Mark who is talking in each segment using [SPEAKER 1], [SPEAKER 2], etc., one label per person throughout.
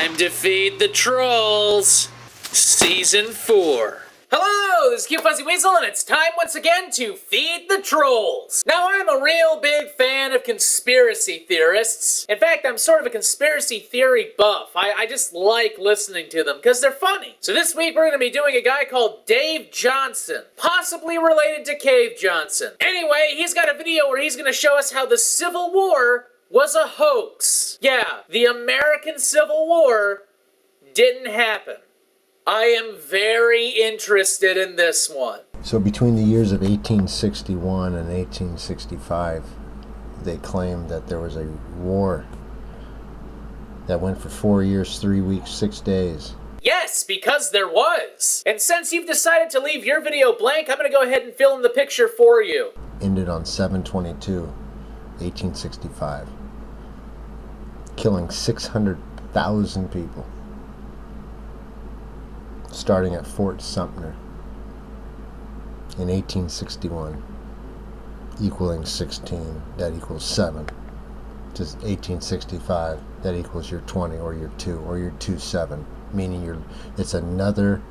[SPEAKER 1] Time to feed the trolls. Season 4. Hello, this is Cute Fuzzy Weasel, and it's time once again to feed the trolls. Now, I'm a real big fan of conspiracy theorists. In fact, I'm sort of a conspiracy theory buff. I just like listening to them because they're funny. So this week, we're going to be doing a guy called Dave Johnson, possibly related to Cave Johnson. Anyway, he's got a video where he's going to show us how the Civil War was a hoax. Yeah, the American Civil War didn't happen. I am very interested in this one.
[SPEAKER 2] So between the years of 1861 and 1865, they claimed that there was a war that went for 4 years, 3 weeks, 6 days.
[SPEAKER 1] Yes, because there was. And since you've decided to leave your video blank, I'm going to go ahead and fill in the picture for you.
[SPEAKER 2] Ended on 7/22, 1865, killing 600,000 people. Starting at Fort Sumter in 1861, equaling 16, that equals 7. Just 1865, that equals your 20 or your 2 or your 27, meaning it's another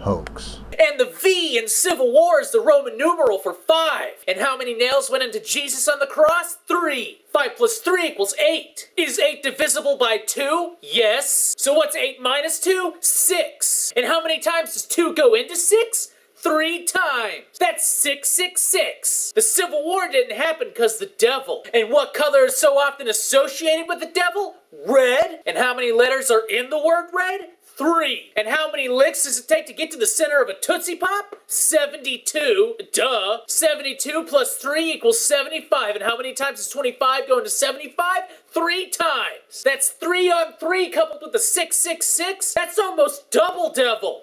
[SPEAKER 2] hoax.
[SPEAKER 1] And the V in Civil War is the Roman numeral for 5. And how many nails went into Jesus on the cross? 3. 5 plus 3 equals 8. Is 8 divisible by 2? Yes. So what's 8 minus 2? 6. And how many times does 2 go into 6? 3 times. That's 666. The Civil War didn't happen because the devil. And what color is so often associated with the devil? Red. And how many letters are in the word red? 3. And how many licks does it take to get to the center of a Tootsie Pop? 72. Duh. 72 plus 3 equals 75. And how many times does 25 go into 75? 3 times. That's 3 on 3 coupled with the 666. That's almost double devil.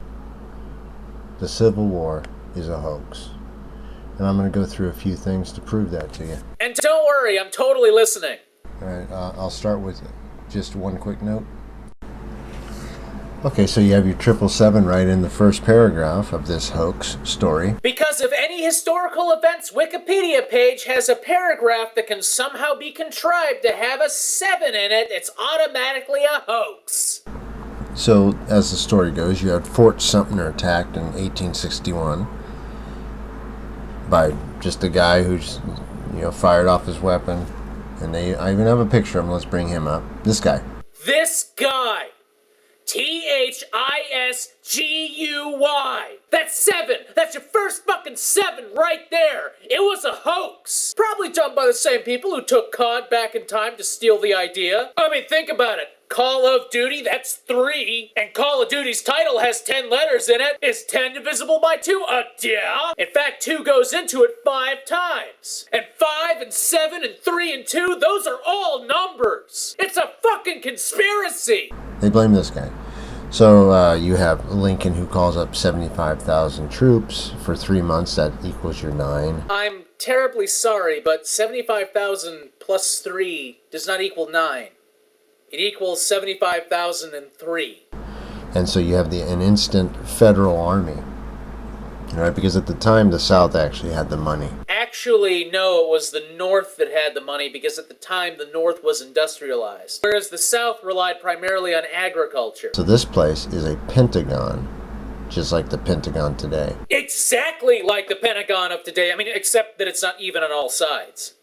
[SPEAKER 2] The Civil War is a hoax. And I'm going to go through a few things to prove that to you.
[SPEAKER 1] And don't worry, I'm totally listening.
[SPEAKER 2] Alright, I'll start with just one quick note. Okay, so you have your 777 right in the first paragraph of this hoax story.
[SPEAKER 1] Because if any historical events Wikipedia page has a paragraph that can somehow be contrived to have a 7 in it, it's automatically a hoax.
[SPEAKER 2] So, as the story goes, you had Fort Sumter attacked in 1861 by just a guy who's, fired off his weapon. And I even have a picture of him. Let's bring him up. This guy.
[SPEAKER 1] This guy. T-H-I-S-G-U-Y. That's 7. That's your first fucking 7 right there. It was a hoax. Probably done by the same people who took COD back in time to steal the idea. I mean, think about it. Call of Duty, that's 3. And Call of Duty's title has 10 letters in it. Is 10 divisible by 2? Yeah. In fact, 2 goes into it 5 times. And 5 and 7 and 3 and 2, those are all numbers. It's a fucking conspiracy.
[SPEAKER 2] They blame this guy. So you have Lincoln, who calls up 75,000 troops for 3 months. That equals your 9.
[SPEAKER 1] I'm terribly sorry, but 75,000 plus 3 does not equal 9. It equals 75,003.
[SPEAKER 2] And so you have an instant federal army, right? Because at the time, the South actually had the money.
[SPEAKER 1] Actually, no, it was the North that had the money because at the time the North was industrialized, whereas the South relied primarily on agriculture.
[SPEAKER 2] So this place is a pentagon, just like the Pentagon today.
[SPEAKER 1] Exactly like the Pentagon of today. I mean, except that it's not even on all sides.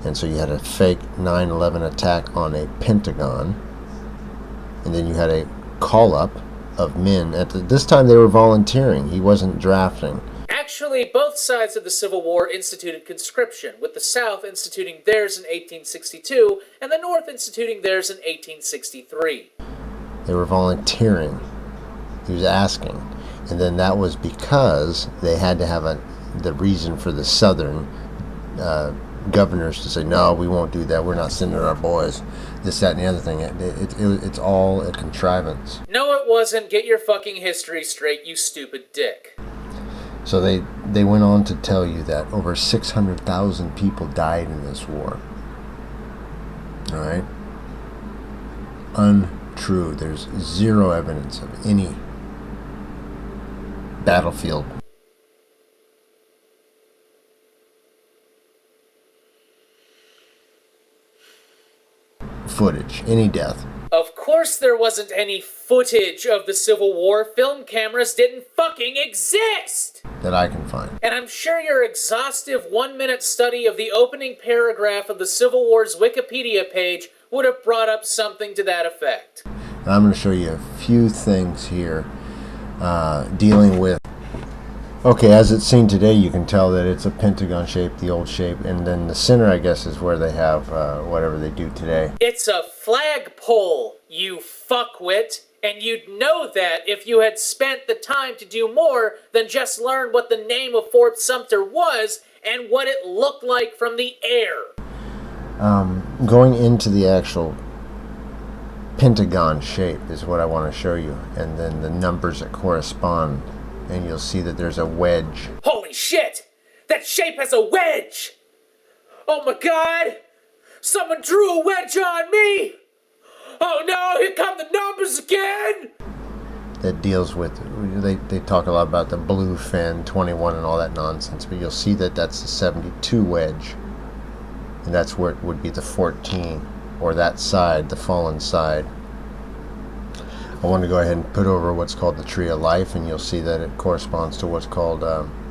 [SPEAKER 2] And so you had a fake 9/11 attack on a Pentagon, and then you had a call-up of men. This time they were volunteering. He wasn't drafting.
[SPEAKER 1] Actually, both sides of the Civil War instituted conscription, with the South instituting theirs in 1862 and the North instituting theirs in 1863.
[SPEAKER 2] They were volunteering. He was asking. And then that was because they had to have the reason for the Southern governors to say, no, we won't do that. We're not sending our boys. This, that, and the other thing. It's all a contrivance.
[SPEAKER 1] No, it wasn't. Get your fucking history straight, you stupid dick.
[SPEAKER 2] So they went on to tell you that over 600,000 people died in this war. All right? Untrue. There's zero evidence of any battlefield footage, any death.
[SPEAKER 1] Of course course there wasn't any footage of the Civil War. Film cameras didn't fucking exist!
[SPEAKER 2] That I can find.
[SPEAKER 1] And I'm sure your exhaustive 1-minute study of the opening paragraph of the Civil War's Wikipedia page would have brought up something to that effect.
[SPEAKER 2] And I'm going to show you a few things here dealing with... Okay, as it's seen today, you can tell that it's a pentagon shape, the old shape, and then the center, I guess, is where they have whatever they do today.
[SPEAKER 1] It's a flagpole, you fuckwit, and you'd know that if you had spent the time to do more than just learn what the name of Fort Sumter was and what it looked like from the air.
[SPEAKER 2] Going into the actual pentagon shape is what I want to show you, and then the numbers that correspond. And you'll see that there's a wedge.
[SPEAKER 1] Holy shit! That shape has a wedge! Oh my god! Someone drew a wedge on me! Oh no, here come the numbers again!
[SPEAKER 2] That deals with, they talk a lot about the blue fin, 21 and all that nonsense, but you'll see that that's the 72 wedge. And that's where it would be the 14, or that side, the fallen side. I want to go ahead and put over what's called the Tree of Life, and you'll see that it corresponds to what's called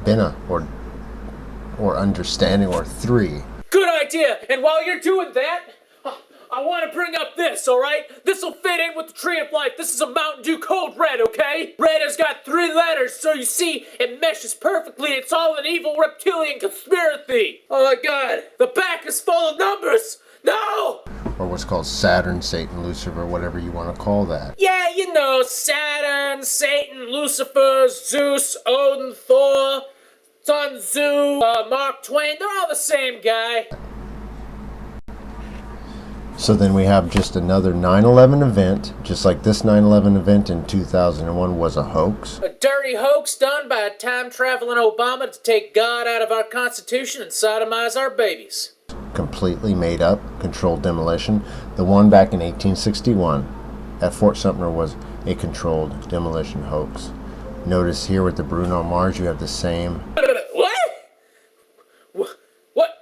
[SPEAKER 2] Bina, or understanding, or 3.
[SPEAKER 1] Good idea! And while you're doing that, I want to bring up this, alright? This'll fit in with the Tree of Life. This is a Mountain Dew Code Red, okay? Red has got 3 letters, so you see, it meshes perfectly. It's all an evil reptilian conspiracy. Oh my god, the back is full of numbers! No!
[SPEAKER 2] Or what's called Saturn, Satan, Lucifer, whatever you want to call that.
[SPEAKER 1] Yeah, you know, Saturn, Satan, Lucifer, Zeus, Odin, Thor, Sun Tzu, Mark Twain, they're all the same guy.
[SPEAKER 2] So then we have just another 9/11 event, just like this 9/11 event in 2001 was a hoax.
[SPEAKER 1] A dirty hoax done by a time-traveling Obama to take God out of our Constitution and sodomize our babies.
[SPEAKER 2] Completely made up, controlled demolition. The one back in 1861 at Fort Sumter was a controlled demolition hoax. Notice here with the Bruno Mars, you have the same.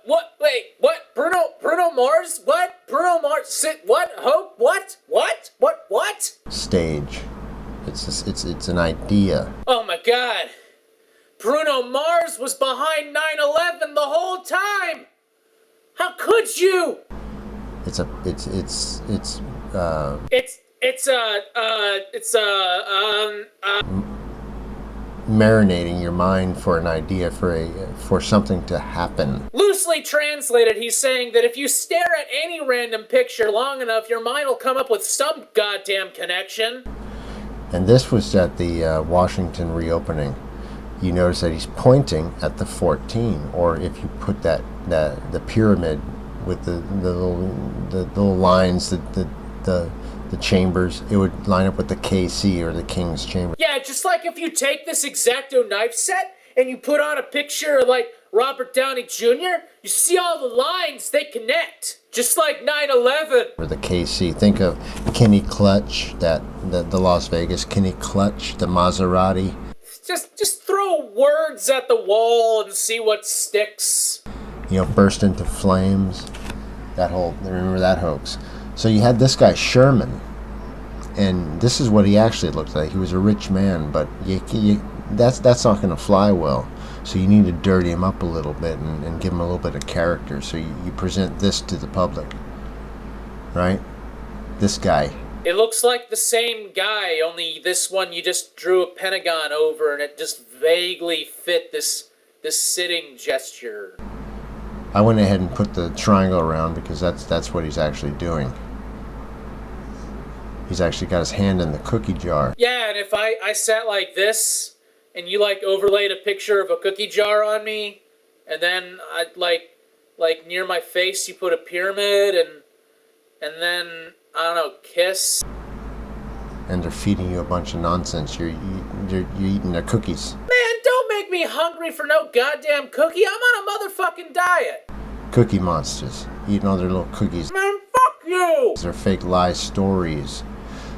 [SPEAKER 1] What? Wait, what? Bruno Mars? What? Bruno Mars? What? Hope? What?
[SPEAKER 2] Stage. It's an idea.
[SPEAKER 1] Oh my god. Bruno Mars was behind 9/11 the whole time. How could you?
[SPEAKER 2] Marinating your mind for an idea, for something to happen.
[SPEAKER 1] Loosely translated, he's saying that if you stare at any random picture long enough, your mind will come up with some goddamn connection.
[SPEAKER 2] And this was at the Washington reopening. You notice that he's pointing at the 14, or if you put the pyramid with the little lines, the chambers, it would line up with the KC, or the King's Chamber.
[SPEAKER 1] Yeah, just like if you take this X-Acto knife set and you put on a picture of like Robert Downey Jr., you see all the lines, they connect. Just like 9/11.
[SPEAKER 2] Or the KC. Think of Kenny Clutch, the Las Vegas Kenny Clutch, the Maserati.
[SPEAKER 1] Just throw words at the wall and see what sticks.
[SPEAKER 2] You know, burst into flames. Remember that hoax. So you had this guy Sherman, and this is what he actually looked like. He was a rich man, but that's not going to fly well. So you need to dirty him up a little bit and give him a little bit of character. So you present this to the public, right? This guy.
[SPEAKER 1] It looks like the same guy, only this one you just drew a pentagon over and it just vaguely fit this sitting gesture.
[SPEAKER 2] I went ahead and put the triangle around because that's what he's actually doing. He's actually got his hand in the cookie jar.
[SPEAKER 1] Yeah, and if I sat like this and you like overlaid a picture of a cookie jar on me, and then I'd like near my face you put a pyramid and then I don't know, kiss.
[SPEAKER 2] And they're feeding you a bunch of nonsense. You're eating their cookies.
[SPEAKER 1] Man, don't make me hungry for no goddamn cookie. I'm on a motherfucking diet.
[SPEAKER 2] Cookie monsters. Eating all their little cookies.
[SPEAKER 1] Man, fuck you!
[SPEAKER 2] They're fake lie stories.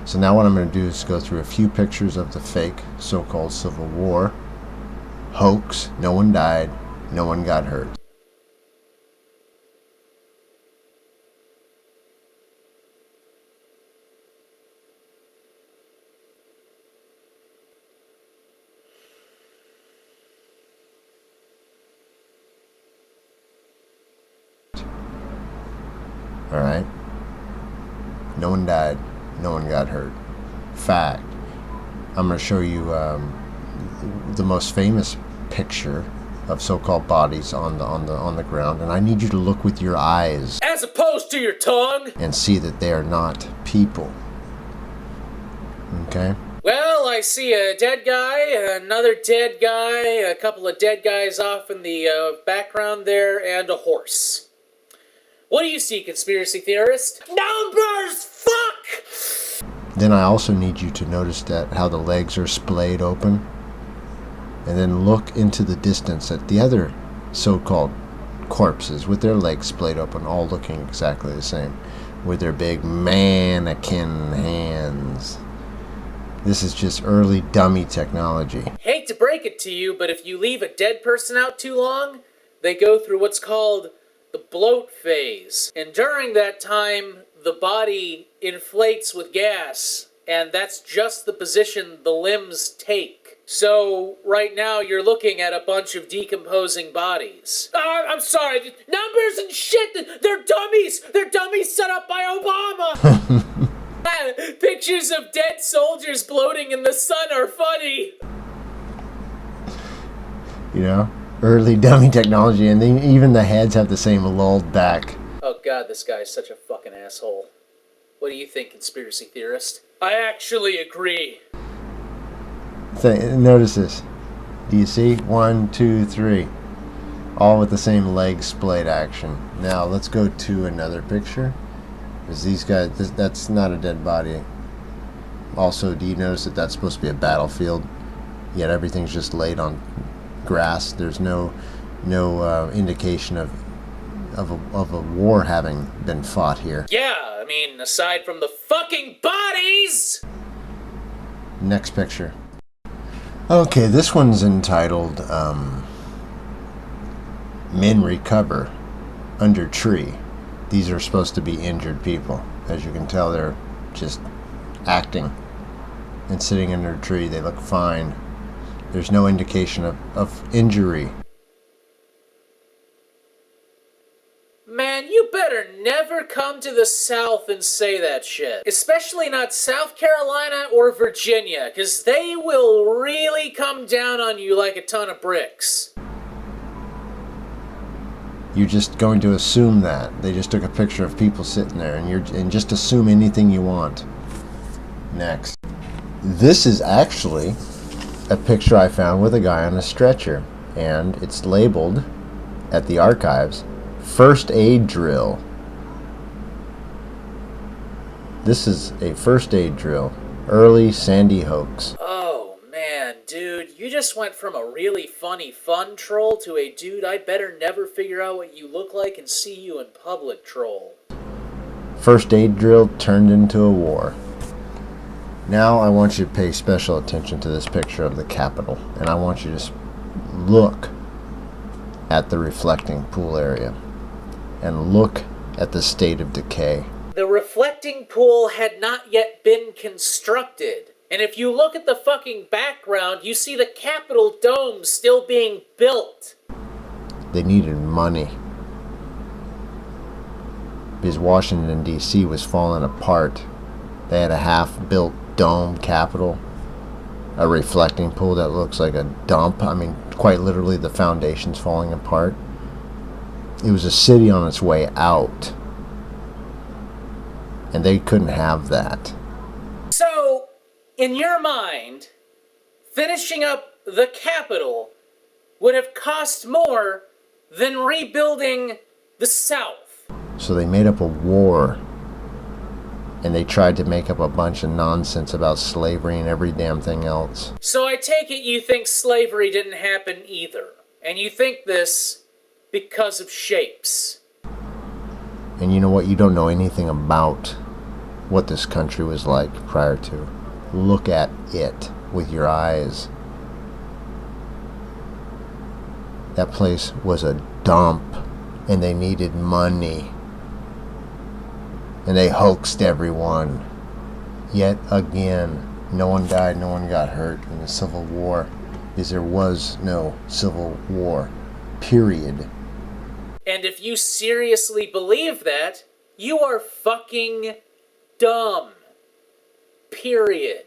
[SPEAKER 2] So now what I'm going to do is go through a few pictures of the fake so-called Civil War. Hoax. No one died. No one got hurt. Alright? No one died. No one got hurt. Fact. I'm going to show you the most famous picture of so-called bodies on the ground, and I need you to look with your eyes
[SPEAKER 1] As opposed to your tongue.
[SPEAKER 2] and see that they are not people. Okay?
[SPEAKER 1] Well, I see a dead guy, another dead guy, a couple of dead guys off in the background there, and a horse. What do you see, conspiracy theorist? Numbers! Fuck!
[SPEAKER 2] Then I also need you to notice that how the legs are splayed open, and then look into the distance at the other so-called corpses with their legs splayed open, all looking exactly the same, with their big mannequin hands. This is just early dummy technology.
[SPEAKER 1] Hate to break it to you, but if you leave a dead person out too long, they go through what's called the bloat phase. And during that time, the body inflates with gas, and that's just the position the limbs take. So, right now, you're looking at a bunch of decomposing bodies. I'm sorry, numbers and shit, they're dummies! They're dummies set up by Obama! Pictures of dead soldiers bloating in the sun are funny.
[SPEAKER 2] You know? Early dummy technology, and then even the heads have the same lulled back.
[SPEAKER 1] Oh god, this guy's such a fucking asshole. What do you think, conspiracy theorist? I actually agree.
[SPEAKER 2] Notice this. Do you see? 1, 2, 3. All with the same leg splayed action. Now, let's go to another picture. Because these guys, that's not a dead body. Also, do you notice that that's supposed to be a battlefield? Yet everything's just laid on grass. There's no indication of a war having been fought here.
[SPEAKER 1] Yeah, I mean, aside from the fucking bodies!
[SPEAKER 2] Next picture. Okay, this one's entitled Men Recover Under Tree. These are supposed to be injured people. As you can tell, they're just acting and sitting under a tree. They look fine. There's no indication of injury.
[SPEAKER 1] Man, you better never come to the South and say that shit. Especially not South Carolina or Virginia, because they will really come down on you like a ton of bricks.
[SPEAKER 2] You're just going to assume that. They just took a picture of people sitting there, and just assume anything you want. Next. This is actually a picture I found with a guy on a stretcher, and it's labeled at the archives first aid drill. This is a first aid drill. Early Sandy hoax.
[SPEAKER 1] Oh man, dude, you just went from a really funny fun troll to a dude I better never figure out what you look like and see you in public troll.
[SPEAKER 2] First aid drill turned into a war. Now I want you to pay special attention to this picture of the Capitol, and I want you to just look at the reflecting pool area and look at the state of decay.
[SPEAKER 1] The reflecting pool had not yet been constructed. And if you look at the fucking background, you see the Capitol dome still being built.
[SPEAKER 2] They needed money because Washington, D.C. was falling apart. They had a half-built dome Capitol, a reflecting pool that looks like a dump. I mean, quite literally, the foundation's falling apart. It was a city on its way out, and they couldn't have that.
[SPEAKER 1] So, in your mind, finishing up the Capitol would have cost more than rebuilding the South.
[SPEAKER 2] So they made up a war, and they tried to make up a bunch of nonsense about slavery and every damn thing else.
[SPEAKER 1] So I take it you think slavery didn't happen either. And you think this because of shapes.
[SPEAKER 2] And you know what? You don't know anything about what this country was like prior to. Look at it with your eyes. That place was a dump, and they needed money. And they hoaxed everyone. Yet again, no one died, no one got hurt in the Civil War, because there was no Civil War, period.
[SPEAKER 1] And if you seriously believe that, You are fucking dumb. Period.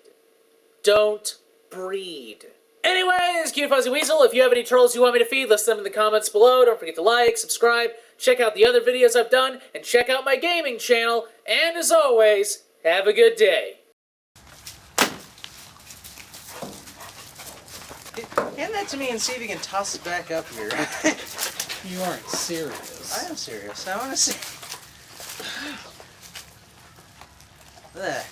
[SPEAKER 1] Don't breed. Anyways, Cute Fuzzy Weasel, if you have any trolls you want me to feed, list them in the comments below. Don't forget to like, subscribe, check out the other videos I've done, and check out my gaming channel. And as always, have a good day.
[SPEAKER 3] Hand that to me and see if you can toss it back up here.
[SPEAKER 4] You aren't serious.
[SPEAKER 3] I am serious. I want to see. There.